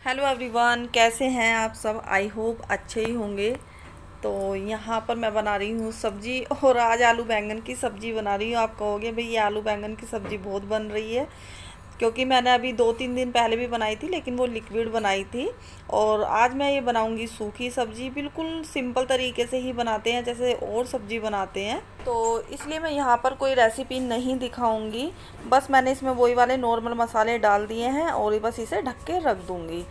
Hello everyone, कैसे हैं आप सब। आई होप अच्छे ही होंगे। तो यहाँ पर मैं बना रही हूँ सब्जी, और आज आलू बैंगन की सब्जी बना रही हूँ। आप कहोगे भाई ये आलू बैंगन की सब्जी बहुत बन रही है, क्योंकि मैंने अभी 2-3 दिन पहले भी बनाई थी, लेकिन वो लिक्विड बनाई थी। और आज मैं ये बनाऊंगी सूखी सब्जी, बिल्कुल सिंपल तरीके से ही बनाते हैं जैसे और सब्जी बनाते हैं। तो इसलिए मैं यहाँ पर कोई रेसिपी नहीं दिखाऊंगी। बस मैंने इसमें वही वाले नॉर्मल मसाले डाल दिए हैं और बस इसे ढक के रख दूंगी।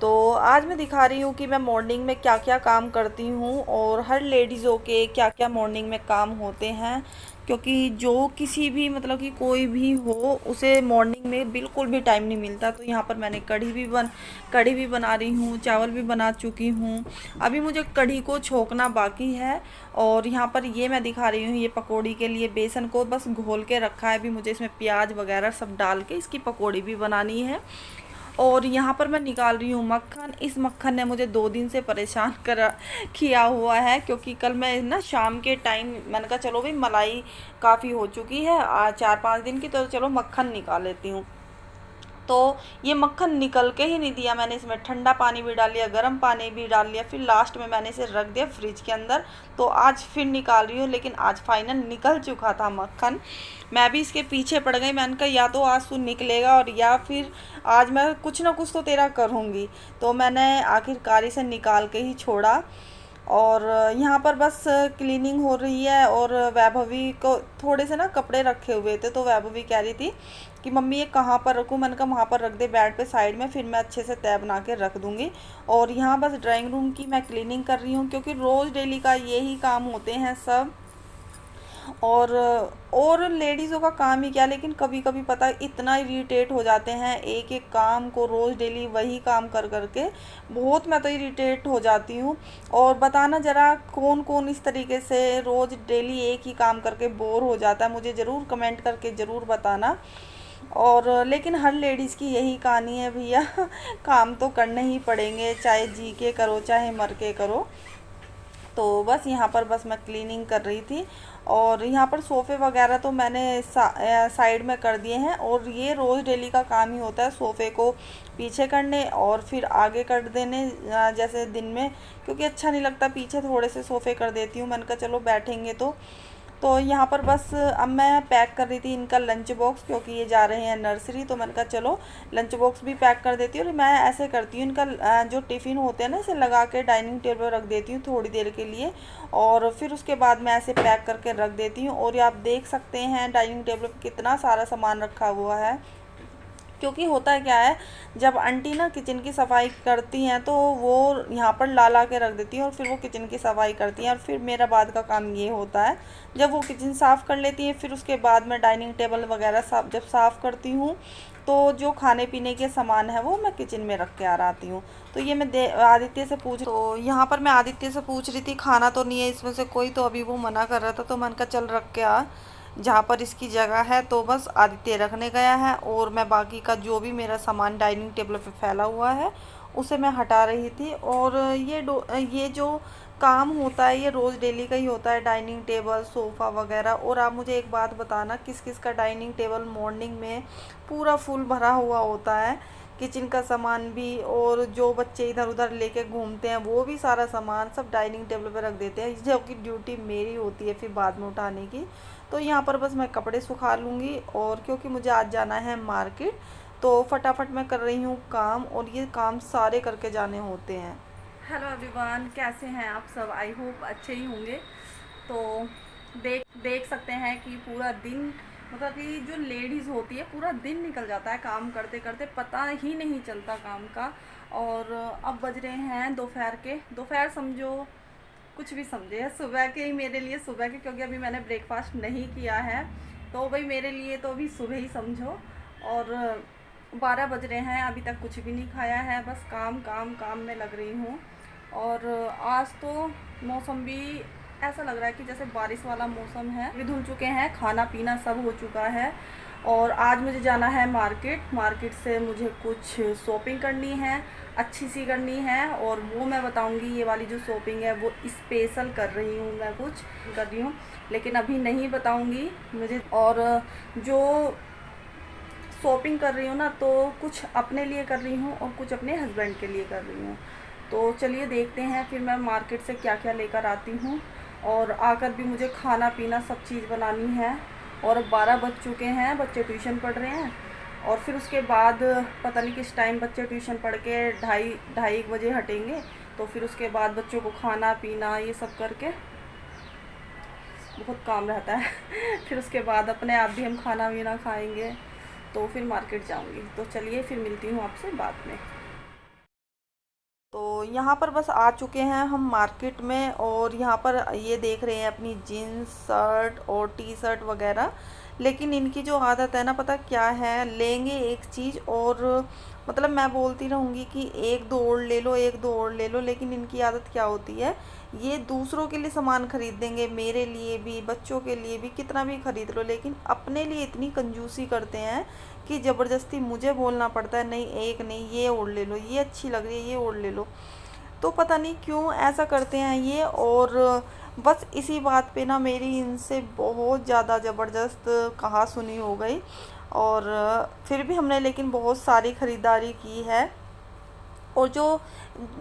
तो आज मैं दिखा रही हूँ कि मैं मॉर्निंग में क्या क्या काम करती हूँ, और हर लेडीज़ों के क्या क्या मॉर्निंग में काम होते हैं। क्योंकि जो किसी भी मतलब कि कोई भी हो, उसे मॉर्निंग में बिल्कुल भी टाइम नहीं मिलता। तो यहाँ पर मैंने कढ़ी भी बना रही हूँ, चावल भी बना चुकी हूँ। अभी मुझे कढ़ी को छोंकना बाकी है। और यहाँ पर ये मैं दिखा रही हूँ, ये पकौड़ी के लिए बेसन को बस घोल के रखा है। अभी मुझे इसमें प्याज वगैरह सब डाल के इसकी पकौड़ी भी बनानी है। और यहाँ पर मैं निकाल रही हूँ मक्खन। इस मक्खन ने मुझे 2 दिन से परेशान कर किया हुआ है, क्योंकि कल मैं ना शाम के टाइम मैंने कहा चलो भाई मलाई काफ़ी हो चुकी है आज 4-5 दिन की, तो चलो मक्खन निकाल लेती हूँ। तो ये मक्खन निकल के ही नहीं दिया। मैंने इसमें ठंडा पानी भी डाल लिया, गर्म पानी भी डाल लिया, फिर लास्ट में मैंने इसे रख दिया फ्रिज के अंदर। तो आज फिर निकाल रही हूँ, लेकिन आज फाइनल निकल चुका था मक्खन। मैं भी इसके पीछे पड़ गई। मैंने कहा या तो आज तू निकलेगा और या फिर आज मैं कुछ ना कुछ तो तेरा करूँगी। तो मैंने आखिरकार इसे निकाल के ही छोड़ा। और यहाँ पर बस क्लीनिंग हो रही है। और वैभवी को थोड़े से ना कपड़े रखे हुए थे, तो वैभवी कह रही थी कि मम्मी ये कहाँ पर रखूँ। मैंने कहा वहाँ पर रख दे बेड पे साइड में, फिर मैं अच्छे से तय बना के रख दूँगी। और यहाँ बस ड्राइंग रूम की मैं क्लीनिंग कर रही हूँ, क्योंकि रोज़ डेली का यही काम होते हैं सब। और लेडीज़ों का काम ही क्या, लेकिन कभी कभी पता है इतना इरिटेट हो जाते हैं एक एक काम को रोज़ डेली वही काम कर कर के। बहुत मैं तो इरिटेट हो जाती हूँ। और बताना ज़रा कौन कौन इस तरीके से रोज़ डेली एक ही काम करके बोर हो जाता है, मुझे ज़रूर कमेंट करके ज़रूर बताना। और लेकिन हर लेडीज़ की यही कहानी है भैया काम तो करने ही पड़ेंगे, चाहे जी के करो चाहे मर के करो। तो बस यहाँ पर बस मैं क्लीनिंग कर रही थी। और यहाँ पर सोफ़े वगैरह तो मैंने साइड में कर दिए हैं। और ये रोज़ डेली का काम ही होता है, सोफ़े को पीछे करने और फिर आगे कर देने, जैसे दिन में, क्योंकि अच्छा नहीं लगता। पीछे थोड़े से सोफ़े कर देती हूँ, मैंने कहा चलो बैठेंगे तो यहाँ पर बस अब मैं पैक कर रही थी इनका लंच बॉक्स, क्योंकि ये जा रहे हैं नर्सरी। तो मैंने कहा चलो लंच बॉक्स भी पैक कर देती हूँ। और मैं ऐसे करती हूँ, इनका जो टिफ़िन होते हैं ना, इसे लगा के डाइनिंग टेबल पर रख देती हूँ थोड़ी देर के लिए। और फिर उसके बाद मैं ऐसे पैक करके रख देती हूँ। और ये आप देख सकते हैं डाइनिंग टेबल पर कितना सारा सामान रखा हुआ है। क्योंकि होता है क्या है, जब आंटी ना किचन की सफाई करती हैं तो वो यहाँ पर ला ला के रख देती हैं, और फिर वो किचन की सफाई करती हैं। और फिर मेरा बाद का काम ये होता है, जब वो किचन साफ़ कर लेती हैं फिर उसके बाद मैं डाइनिंग टेबल वगैरह जब साफ़ करती हूँ, तो जो खाने पीने के सामान है वो मैं किचन में रख के आ आती हूँ। तो ये मैं आदित्य से पूछ तो यहाँ पर मैं आदित्य से पूछ रही थी खाना तो नहीं है इसमें से कोई, तो अभी वो मना कर रहा था। तो मैंने कहा चल रख के आ जहाँ पर इसकी जगह है। तो बस आदित्य रखने गया है, और मैं बाकी का जो भी मेरा सामान डाइनिंग टेबल पे फैला हुआ है उसे मैं हटा रही थी। और ये जो काम होता है ये रोज़ डेली का ही होता है, डाइनिंग टेबल सोफ़ा वगैरह। और आप मुझे एक बात बताना, किस किस का डाइनिंग टेबल मॉर्निंग में पूरा फुल भरा हुआ होता है, किचन का सामान भी, और जो बच्चे इधर उधर लेके घूमते हैं वो भी सारा सामान सब डाइनिंग टेबल पे रख देते हैं, जो कि ड्यूटी मेरी होती है फिर बाद में उठाने की। तो यहाँ पर बस मैं कपड़े सुखा लूँगी, और क्योंकि मुझे आज जाना है मार्केट, तो फटाफट मैं कर रही हूँ काम, और ये काम सारे करके जाने होते हैं। हेलो एवरीवन, कैसे हैं आप सब। आई होप अच्छे ही होंगे। तो देख देख सकते हैं कि पूरा दिन मतलब कि जो लेडीज़ होती है पूरा दिन निकल जाता है काम करते करते, पता ही नहीं चलता काम का। और अब बज रहे हैं दोपहर समझो, कुछ भी समझे, सुबह के ही मेरे लिए सुबह के, क्योंकि अभी मैंने ब्रेकफास्ट नहीं किया है। तो भाई मेरे लिए तो अभी सुबह ही समझो। और 12 बज रहे हैं, अभी तक कुछ भी नहीं खाया है, बस काम काम काम में लग रही हूँ। और आज तो मौसम भी ऐसा लग रहा है कि जैसे बारिश वाला मौसम है। भी धुल चुके हैं, खाना पीना सब हो चुका है। और आज मुझे जाना है मार्केट से मुझे कुछ शॉपिंग करनी है, अच्छी सी करनी है। और वो मैं बताऊंगी, ये वाली जो शॉपिंग है वो स्पेशल कर रही हूँ, मैं कुछ कर रही हूँ, लेकिन अभी नहीं बताऊंगी मुझे। और जो शॉपिंग कर रही हूँ ना, तो कुछ अपने लिए कर रही हूँ और कुछ अपने हस्बैंड के लिए कर रही हूँ। तो चलिए देखते हैं फिर मैं मार्केट से क्या क्या लेकर आती हूँ। और आकर भी मुझे खाना पीना सब चीज़ बनानी है। और अब 12 बज चुके हैं, बच्चे ट्यूशन पढ़ रहे हैं। और फिर उसके बाद पता नहीं किस टाइम बच्चे ट्यूशन पढ़ के ढाई ढाई एक बजे हटेंगे। तो फिर उसके बाद बच्चों को खाना पीना ये सब करके बहुत काम रहता है। फिर उसके बाद अपने आप भी हम खाना पीना खाएंगे, तो फिर मार्केट जाऊंगी। तो चलिए फिर मिलती हूँ आपसे बाद में। तो यहाँ पर बस आ चुके हैं हम मार्केट में, और यहाँ पर ये देख रहे हैं अपनी जीन्स शर्ट और टी शर्ट वगैरह। लेकिन इनकी जो आदत है ना, पता क्या है, लेंगे एक चीज़ और मतलब मैं बोलती रहूँगी कि एक दो और ले लो, एक दो और ले लो, लेकिन इनकी आदत क्या होती है, ये दूसरों के लिए सामान खरीद देंगे, मेरे लिए भी बच्चों के लिए भी कितना भी खरीद लो, लेकिन अपने लिए इतनी कंजूसी करते हैं कि ज़बरदस्ती मुझे बोलना पड़ता है, नहीं एक नहीं, ये ओढ़ ले लो, ये अच्छी लग रही है, ये ओढ़ ले लो। तो पता नहीं क्यों ऐसा करते हैं ये। और बस इसी बात पे ना मेरी इनसे बहुत ज़्यादा ज़बरदस्त कहा सुनी हो गई। और फिर भी हमने लेकिन बहुत सारी ख़रीदारी की है। और जो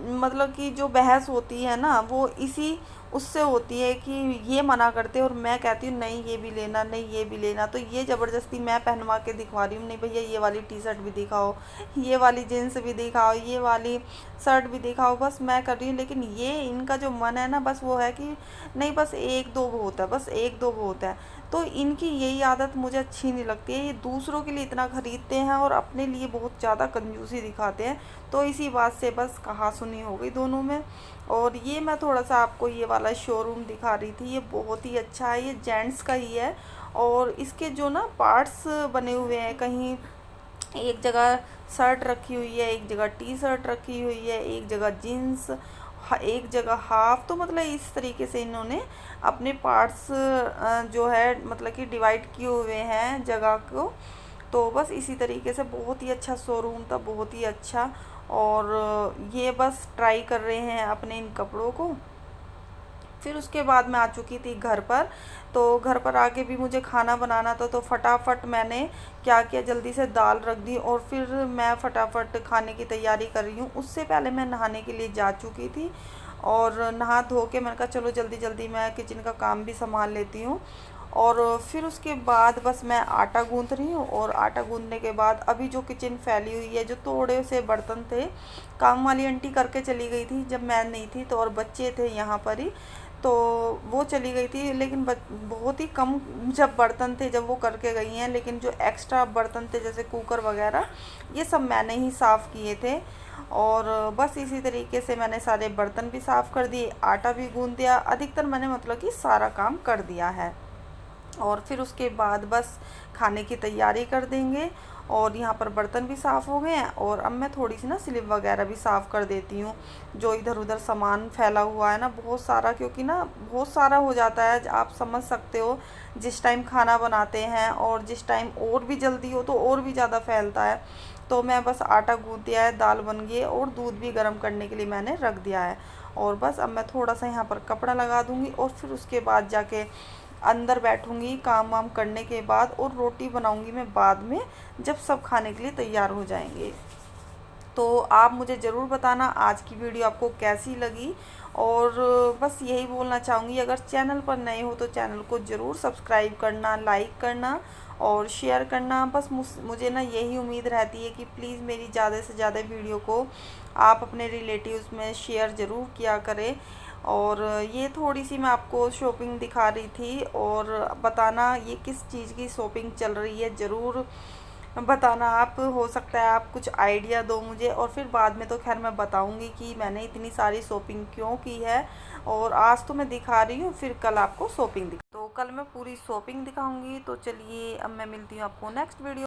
मतलब कि जो बहस होती है ना, वो इसी उससे होती है कि ये मना करते हैं और मैं कहती हूँ नहीं ये भी लेना, नहीं ये भी लेना। तो ये ज़बरदस्ती मैं पहनवा के दिखवा रही हूँ, नहीं भैया ये वाली टी शर्ट भी दिखाओ, ये वाली जीन्स भी दिखाओ, ये वाली शर्ट भी दिखाओ, बस मैं कर रही हूँ। लेकिन ये इनका जो मन है ना, बस वो है कि नहीं बस एक दो बहुत है, बस एक दो बहुत है। तो इनकी यही आदत मुझे अच्छी नहीं लगती है। ये दूसरों के लिए इतना ख़रीदते हैं और अपने लिए बहुत ज़्यादा कंजूसी दिखाते हैं। तो इसी बात से बस कहासुनी हो गई दोनों में। और ये मैं थोड़ा सा आपको ये वाला शोरूम दिखा रही थी, ये बहुत ही अच्छा है, ये जेंट्स का ही है। और इसके जो ना पार्ट्स बने हुए हैं, कहीं एक जगह शर्ट रखी हुई है, एक जगह टी शर्ट रखी हुई है, एक जगह जीन्स, एक जगह हाफ। तो मतलब इस तरीके से इन्होंने अपने पार्ट्स जो है मतलब कि डिवाइड किए हुए हैं जगह को। तो बस इसी तरीके से बहुत ही अच्छा शोरूम था, बहुत ही अच्छा। और ये बस ट्राई कर रहे हैं अपने इन कपड़ों को। फिर उसके बाद मैं आ चुकी थी घर पर। तो घर पर आके भी मुझे खाना बनाना था, तो फटाफट मैंने क्या किया, जल्दी से दाल रख दी और फिर मैं फटाफट खाने की तैयारी कर रही हूँ। उससे पहले मैं नहाने के लिए जा चुकी थी, और नहा धो के मैंने कहा चलो जल्दी जल्दी मैं किचन का काम भी संभाल लेती हूँ। और फिर उसके बाद बस मैं आटा गूँथ रही हूँ, और आटा गूँथने के बाद अभी जो किचन फैली हुई है, जो थोड़े से बर्तन थे, काम वाली आंटी करके चली गई थी जब मैं नहीं थी, तो और बच्चे थे यहाँ पर ही, तो वो चली गई थी। लेकिन बहुत ही कम जब बर्तन थे जब वो करके गई हैं, लेकिन जो एक्स्ट्रा बर्तन थे जैसे कुकर वगैरह, ये सब मैंने ही साफ़ किए थे। और बस इसी तरीके से मैंने सारे बर्तन भी साफ़ कर दिए, आटा भी गूँथ दिया, अधिकतर मैंने मतलब कि सारा काम कर दिया है। और फिर उसके बाद बस खाने की तैयारी कर देंगे। और यहाँ पर बर्तन भी साफ़ हो गए हैं, और अब मैं थोड़ी सी ना स्लिप वगैरह भी साफ़ कर देती हूँ, जो इधर उधर सामान फैला हुआ है ना बहुत सारा, क्योंकि ना बहुत सारा हो जाता है, आप समझ सकते हो। जिस टाइम खाना बनाते हैं और जिस टाइम और भी जल्दी हो तो और भी ज़्यादा फैलता है। तो मैं बस आटा गूँथ दिया है, दाल बन गई है, और दूध भी गर्म करने के लिए मैंने रख दिया है। और बस अब मैं थोड़ा सा यहाँ पर कपड़ा लगा दूँगी, और फिर उसके बाद जाके अंदर बैठूंगी काम वाम करने के बाद, और रोटी बनाऊंगी मैं बाद में, जब सब खाने के लिए तैयार हो जाएंगे। तो आप मुझे ज़रूर बताना आज की वीडियो आपको कैसी लगी। और बस यही बोलना चाहूँगी, अगर चैनल पर नए हो तो चैनल को ज़रूर सब्सक्राइब करना, लाइक करना और शेयर करना। बस मुझे ना यही उम्मीद रहती है कि प्लीज़ मेरी ज़्यादा से ज़्यादा वीडियो को आप अपने रिलेटिव्स में शेयर ज़रूर किया करें। और ये थोड़ी सी मैं आपको शॉपिंग दिखा रही थी, और बताना ये किस चीज़ की शॉपिंग चल रही है, ज़रूर बताना आप। हो सकता है आप कुछ आइडिया दो मुझे, और फिर बाद में तो खैर मैं बताऊंगी कि मैंने इतनी सारी शॉपिंग क्यों की है। और आज तो मैं दिखा रही हूँ, फिर कल आपको शॉपिंग तो कल मैं पूरी शॉपिंग दिखाऊंगी। तो चलिए अब मैं मिलती हूँ आपको नेक्स्ट वीडियो।